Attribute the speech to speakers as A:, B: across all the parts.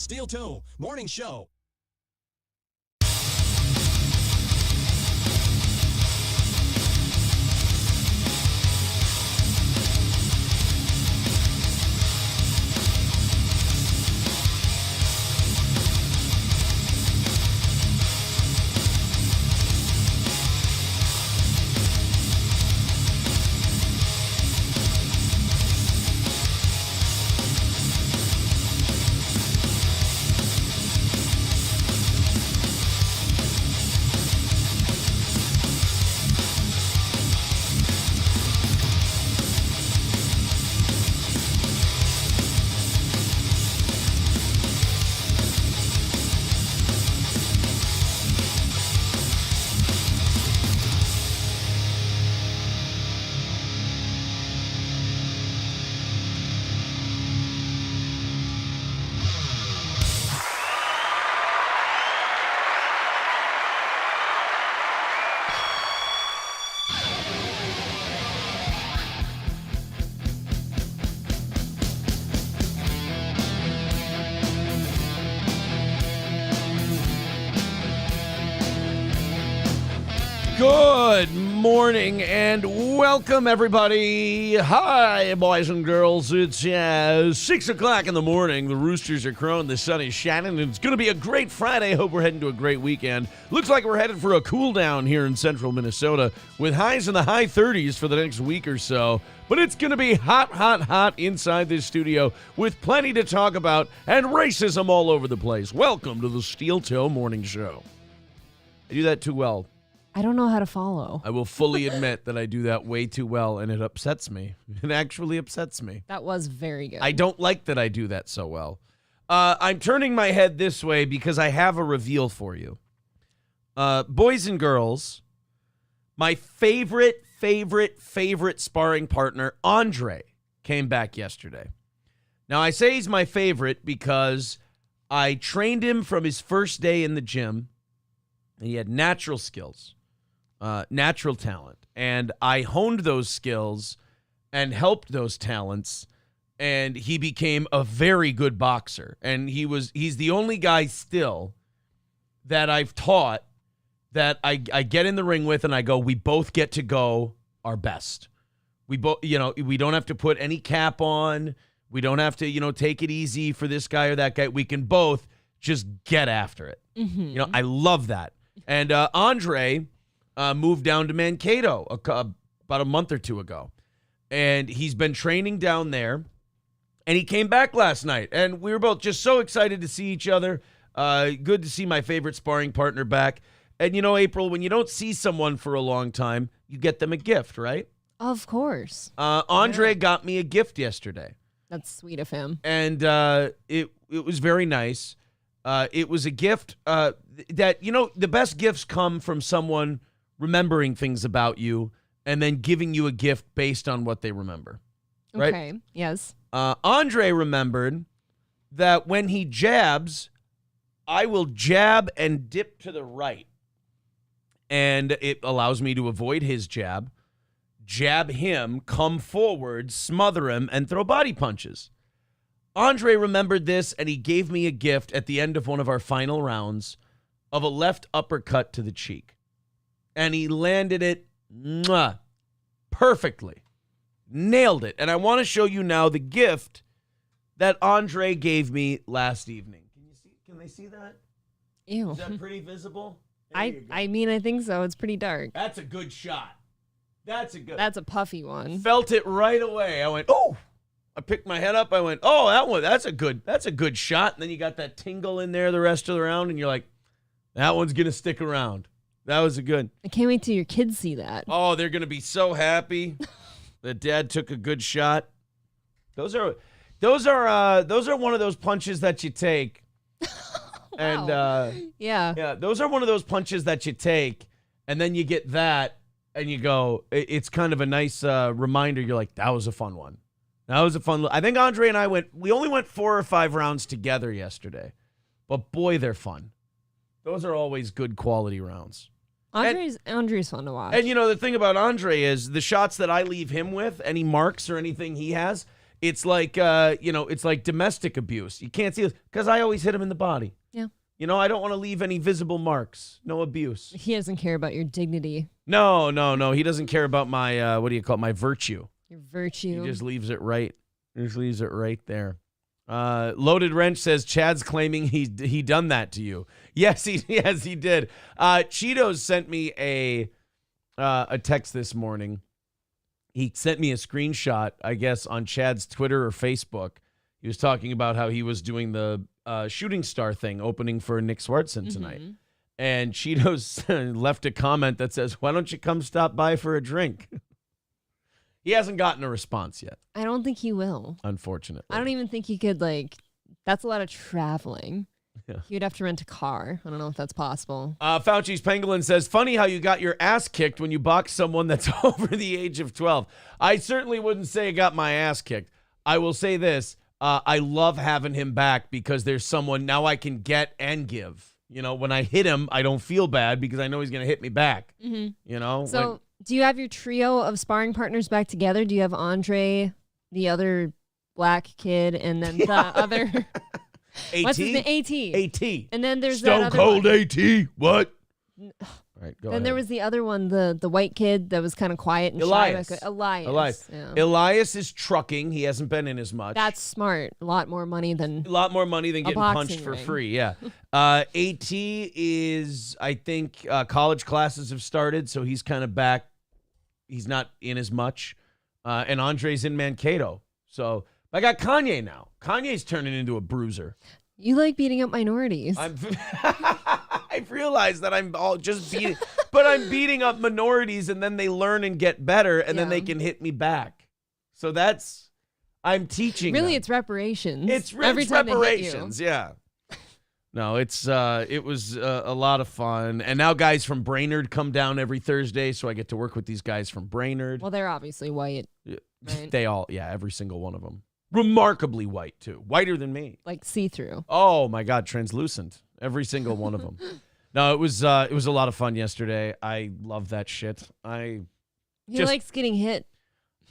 A: Steel Toe Morning Show.
B: Good morning and welcome, everybody. Hi, boys and girls. It's 6 o'clock in the morning. The roosters are crowing. The sun is shining. And it's going to be a great Friday. Hope we're heading to a great weekend. Looks like we're headed for a cool down here in central Minnesota with highs in the high 30s for the next week or so. But it's going to be hot, hot, hot inside this studio with plenty to talk about and racism all over the place. Welcome to the Steel Toe Morning Show. I do that too well.
C: I don't know how to follow.
B: I will fully admit that I do that way too well, and it upsets me. It actually upsets me.
C: That was very good.
B: I don't like that I do that so well. I'm turning my head this way because I have a reveal for you. Boys and girls, my favorite sparring partner, Andre, came back yesterday. Now, I say he's my favorite because I trained him from his first day in the gym. He had natural skills. Natural talent. And I honed those skills and helped those talents, and he became a very good boxer. And he's the only guy still that I've taught that I get in the ring with and I go, we both get to go our best. We both, we don't have to put any cap on. We don't have to, take it easy for this guy or that guy. We can both just get after it.
C: Mm-hmm.
B: I love that. And Andre moved down to Mankato about a month or two ago. And he's been training down there. And he came back last night. And we were both just so excited to see each other. Good to see my favorite sparring partner back. And, April, when you don't see someone for a long time, you get them a gift, right?
C: Of course.
B: Andre got me a gift yesterday.
C: That's sweet of him.
B: And it was very nice. It was a gift that, the best gifts come from someone remembering things about you and then giving you a gift based on what they remember. Right?
C: Okay, yes.
B: Andre remembered that when he jabs, I will jab and dip to the right. And it allows me to avoid his jab him, come forward, smother him, and throw body punches. Andre remembered this, and he gave me a gift at the end of one of our final rounds of a left uppercut to the cheek. And he landed it perfectly. Nailed it. And I want to show you now the gift that Andre gave me last evening. Can they see that?
C: Ew.
B: Is that pretty visible?
C: I think so. It's pretty dark.
B: That's a good shot. That's
C: a puffy one.
B: Felt it right away. I went, oh. I picked my head up. I went, oh, that's a good shot. And then you got that tingle in there the rest of the round, and you're like, that one's going to stick around. That was a good.
C: I can't wait till your kids see that.
B: Oh, they're going to be so happy that Dad took a good shot. Those are one of those punches that you take.
C: Wow.
B: And
C: yeah,
B: those are one of those punches that you take, and then you get that, and you go, it's kind of a nice reminder. You're like, that was a fun one. That was a fun. I think Andre and I we only went 4 or 5 rounds together yesterday, but boy, they're fun. Those are always good quality rounds.
C: Andre's fun to watch.
B: And the thing about Andre is the shots that I leave him with, any marks or anything he has, It's like, it's like domestic abuse. You can't see this because I always hit him in the body.
C: Yeah.
B: I don't want to leave any visible marks. No abuse.
C: He doesn't care about your dignity.
B: No. He doesn't care about my, my virtue.
C: Your virtue.
B: He just leaves it right. He just leaves it right there. Loaded Wrench says Chad's claiming he done that to you. Yes, he did. Cheetos sent me a text this morning. He sent me a screenshot, I guess, on Chad's Twitter or Facebook. He was talking about how he was doing the shooting star thing, opening for Nick Swartzen tonight. Mm-hmm. And Cheetos left a comment that says, "Why don't you come stop by for a drink?" He hasn't gotten a response yet.
C: I don't think he will.
B: Unfortunately.
C: I don't even think he could, that's a lot of traveling.
B: Yeah.
C: He would have to rent a car. I don't know if that's possible.
B: Fauci's Pangolin says, funny how you got your ass kicked when you boxed someone that's over the age of 12. I certainly wouldn't say I got my ass kicked. I will say this. I love having him back because there's someone now I can get and give. When I hit him, I don't feel bad because I know he's going to hit me back. Mm-hmm.
C: So do you have your trio of sparring partners back together? Do you have Andre, the other black kid, and then the other...
B: AT?
C: What's his name? AT.
B: AT.
C: And then there's
B: Stone
C: that other
B: Cold
C: one.
B: AT. What? All right, go
C: Then
B: ahead.
C: there was the other one, the white kid that was kind of quiet and
B: Elias.
C: shy. Elias. Yeah.
B: Elias is trucking. He hasn't been in as much.
C: That's smart. A lot more money than
B: getting punched for
C: ring.
B: free. Yeah. AT is, I think, college classes have started, so he's kind of back. He's not in as much. And Andre's in Mankato. So I got Kanye now. Kanye's turning into a bruiser.
C: You like beating up minorities.
B: I've realized that I'm all just beating, but I'm beating up minorities, and then they learn and get better, and then they can hit me back. So I'm teaching.
C: Really,
B: them.
C: it's reparations.
B: It's
C: every time
B: reparations.
C: They hit you.
B: Yeah. No, it was a lot of fun, and now guys from Brainerd come down every Thursday, so I get to work with these guys from Brainerd.
C: Well, they're obviously white. Right?
B: They all, every single one of them. Remarkably white, too. Whiter than me.
C: Like see-through.
B: Oh, my God. Translucent. Every single one of them. No, it was a lot of fun yesterday. I love that shit.
C: He likes getting hit.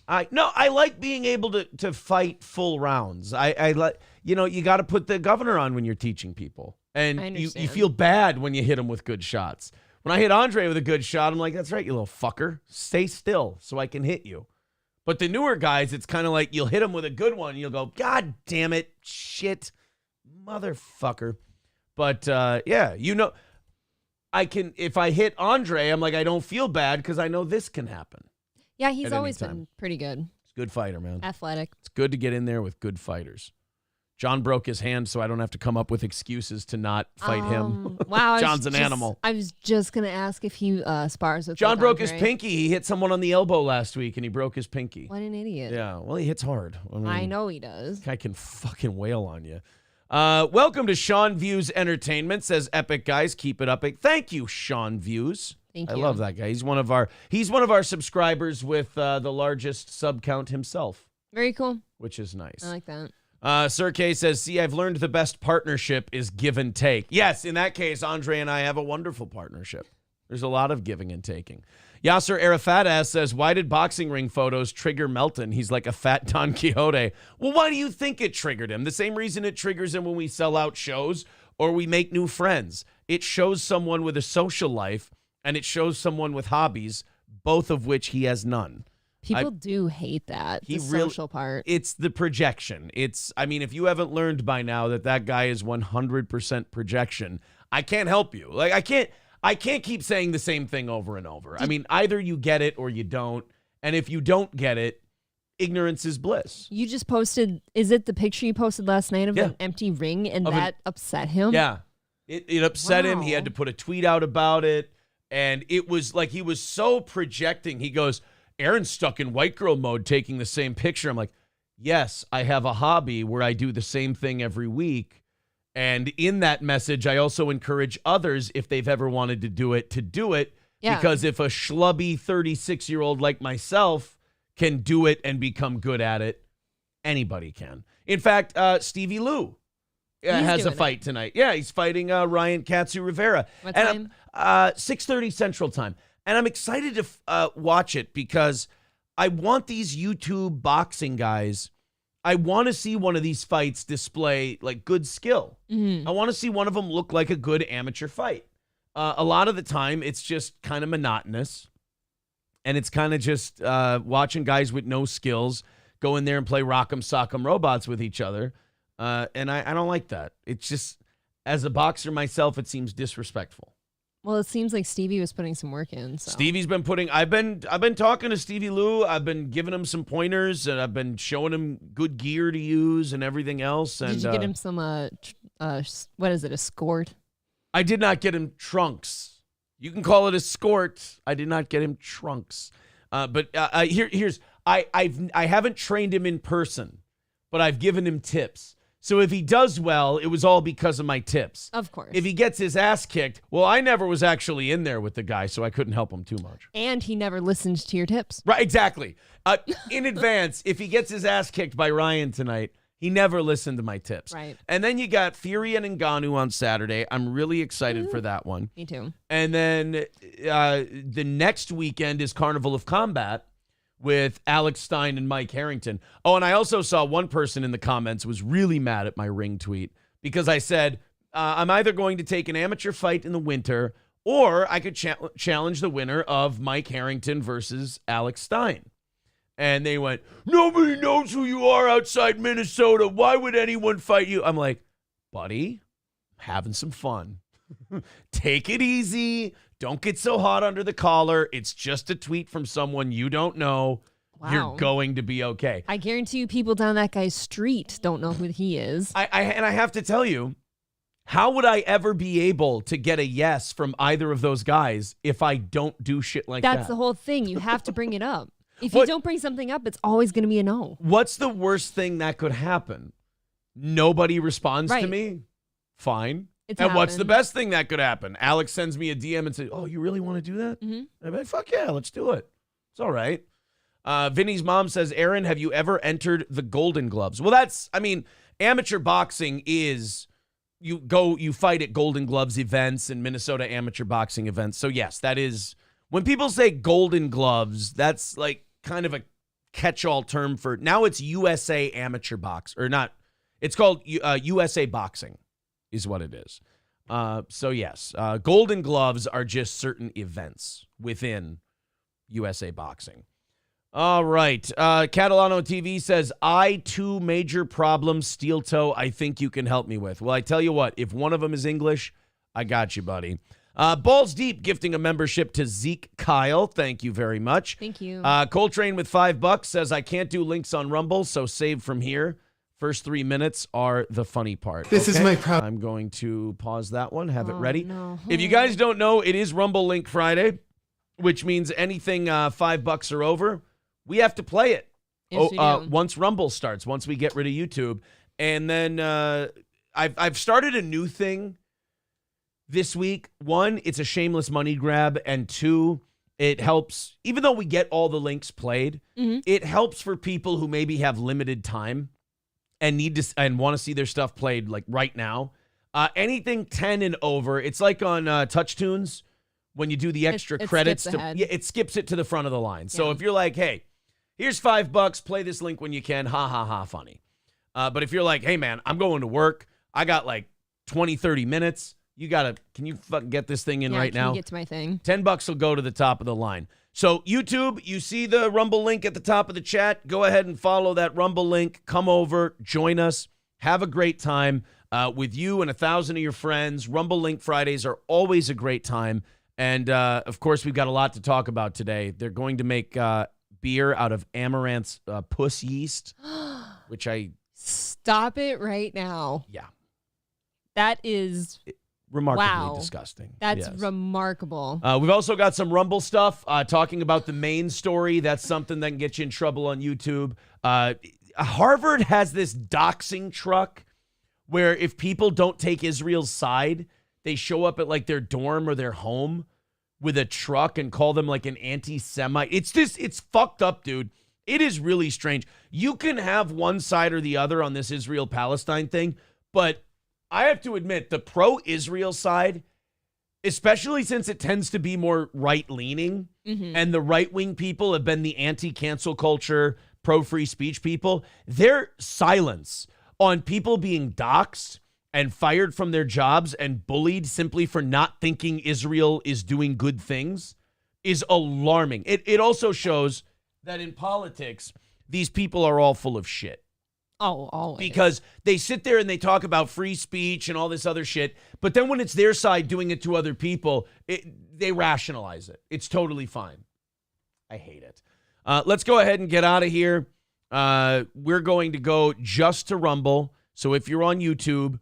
B: I like being able to fight full rounds. I like, you got to put the governor on when you're teaching people. And you feel bad when you hit them with good shots. When I hit Andre with a good shot, I'm like, that's right, you little fucker. Stay still so I can hit you. But the newer guys, it's kind of like you'll hit them with a good one. And you'll go, God damn it. Shit. Motherfucker. But, I can, if I hit Andre, I'm like, I don't feel bad because I know this can happen.
C: Yeah, he's always been pretty good.
B: He's a good fighter, man.
C: Athletic.
B: It's good to get in there with good fighters. John broke his hand, so I don't have to come up with excuses to not fight him.
C: Wow.
B: John's an animal.
C: I was just going to ask if he spars with
B: John broke his
C: Andre.
B: pinky. He hit someone on the elbow last week, and he broke his pinky.
C: What an idiot.
B: Yeah, well, he hits hard.
C: I know he does.
B: This guy can fucking wail on you. Welcome to Sean Views Entertainment, says Epic Guys. Keep it up. Thank you, Sean Views.
C: Thank you.
B: I love that guy. He's one of our subscribers with the largest sub count himself.
C: Very cool.
B: Which is nice.
C: I like that.
B: Sir K says, see, I've learned the best partnership is give and take. Yes, in that case, Andre and I have a wonderful partnership. There's a lot of giving and taking. Yasser Arafat says, why did boxing ring photos trigger Melton? He's like a fat Don Quixote. Well, why do you think it triggered him? The same reason it triggers him when we sell out shows or we make new friends. It shows someone with a social life and it shows someone with hobbies, both of which he has none.
C: People do hate that, the social part.
B: It's the projection. If you haven't learned by now that guy is 100% projection, I can't help you. Like, I can't keep saying the same thing over and over. Either you get it or you don't. And if you don't get it, ignorance is bliss.
C: You just posted, is it the picture you posted last night of an empty ring and that upset him?
B: Yeah. It upset him. He had to put a tweet out about it. And it was like he was so projecting. He goes, Aaron's stuck in white girl mode taking the same picture. I'm like, yes, I have a hobby where I do the same thing every week. And in that message, I also encourage others, if they've ever wanted to do it. Yeah. Because if a schlubby 36-year-old like myself can do it and become good at it, anybody can. In fact, Stevie Lou has a fight tonight. Yeah, he's fighting Ryan Katsu Rivera.
C: What time?
B: 6:30 Central Time. And I'm excited to watch it because I want these YouTube boxing guys. I want to see one of these fights display like good skill. I want to see one of them look like a good amateur fight. A lot of the time, it's just kind of monotonous. And it's kind of just watching guys with no skills go in there and play rock'em sock'em robots with each other. And I don't like that. It's just, as a boxer myself, it seems disrespectful.
C: Well, it seems like Stevie was putting some work in. So.
B: Stevie's been putting. I've been talking to Stevie Lou. I've been giving him some pointers, and I've been showing him good gear to use and everything else. And
C: did you get him some? What is it? A skort?
B: I did not get him trunks. You can call it a skort. I did not get him trunks. But here's I haven't trained him in person, but I've given him tips. So if he does well, it was all because of my tips.
C: Of course.
B: If he gets his ass kicked, well, I never was actually in there with the guy, so I couldn't help him too much.
C: And he never listened to your tips.
B: Right, exactly. In advance, if he gets his ass kicked by Ryan tonight, he never listened to my tips.
C: Right.
B: And then you got Fury and Ngannou on Saturday. I'm really excited for that one.
C: Me too.
B: And then the next weekend is Carnival of Combat with Alex Stein and Mike Harrington. Oh, and I also saw one person in the comments was really mad at my ring tweet because I said, I'm either going to take an amateur fight in the winter or I could challenge the winner of Mike Harrington versus Alex Stein. And they went, nobody knows who you are outside Minnesota. Why would anyone fight you? I'm like, buddy, having some fun. Take it easy. Don't get so hot under the collar. It's just a tweet from someone you don't know.
C: Wow.
B: You're going to be okay.
C: I guarantee you people down that guy's street don't know who he is.
B: And I have to tell you, how would I ever be able to get a yes from either of those guys if I don't do shit like that?
C: That's the whole thing. You have to bring it up. If you don't bring something up, it's always going to be a no.
B: What's the worst thing that could happen? Nobody responds to
C: Right.
B: me? Fine.
C: It's
B: and what's the
C: happened.
B: best thing that could happen? Alex sends me a DM and says, oh, you really want to do that?
C: Mm-hmm.
B: I'm like, fuck yeah, let's do it. It's all right. Vinny's mom says, Aaron, have you ever entered the Golden Gloves? Well, amateur boxing is you fight at Golden Gloves events and Minnesota amateur boxing events. So yes, that is, when people say Golden Gloves, that's like kind of a catch-all term for, now it's USA amateur box, or not, it's called USA boxing is what it is. So yes, Golden Gloves are just certain events within USA boxing. All right. Catalano TV says, two major problems, steel toe, I think you can help me with. Well, I tell you what, if one of them is English, I got you, buddy. Balls Deep gifting a membership to Zeke Kyle. Thank you very much.
C: Thank you.
B: Coltrane with $5 says, I can't do links on Rumble, so save from here. First 3 minutes are the funny part.
D: This is my problem.
B: I'm going to pause that one, have it ready.
C: No.
B: If you guys don't know, it is Rumble Link Friday, which means anything $5 or over, we have to play it.
C: Yes, we do.
B: Once Rumble starts, once we get rid of YouTube. And then I've started a new thing this week. One, it's a shameless money grab. And two, it helps, even though we get all the links played, it helps for people who maybe have limited time and need to and want to see their stuff played like right now. Anything 10 and over, it's like on Touch Tunes when you do the extra
C: it
B: credits.
C: skips ahead.
B: It skips it to the front of the line. So
C: Yeah.
B: if you're like, hey, here's $5, play this link when you can, ha ha ha, funny. But if you're like, hey man, I'm going to work, I got like 20, 30 minutes. Can you fucking get this thing in right now?
C: Get to my thing.
B: $10 will go to the top of the line. So YouTube, you see the Rumble link at the top of the chat. Go ahead and follow that Rumble link. Come over, join us, have a great time with you and 1,000 of your friends. Rumble Link Fridays are always a great time. And, of course, we've got a lot to talk about today. They're going to make beer out of Amaranth's puss yeast, which
C: Stop it right now.
B: Yeah.
C: That is
B: Remarkably disgusting.
C: That's
B: Yes.
C: remarkable.
B: We've also got some Rumble stuff talking about the main story. That's something that can get you in trouble on YouTube. Harvard has this doxing truck where if people don't take Israel's side, they show up at like their dorm or their home with a truck and call them like an anti-Semite. It's fucked up, dude. It is really strange. You can have one side or the other on this Israel-Palestine thing, but I have to admit, the pro-Israel side, especially since it tends to be more right-leaning, and the right-wing people have been the anti-cancel culture, pro-free speech people, their silence on people being doxxed and fired from their jobs and bullied simply for not thinking Israel is doing good things is alarming. It also shows that in politics, these people are all full of shit.
C: Oh, always.
B: Because they sit there and they talk about free speech and all this other shit, but then when it's their side doing it to other people, they rationalize it. It's totally fine. I hate it. Let's go ahead and get out of here. We're going to go just to Rumble. So if you're on YouTube,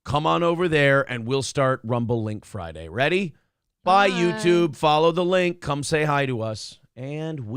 B: come on over there and we'll start Rumble Link Friday. Ready? Bye, YouTube. Follow the link. Come say hi to us. And we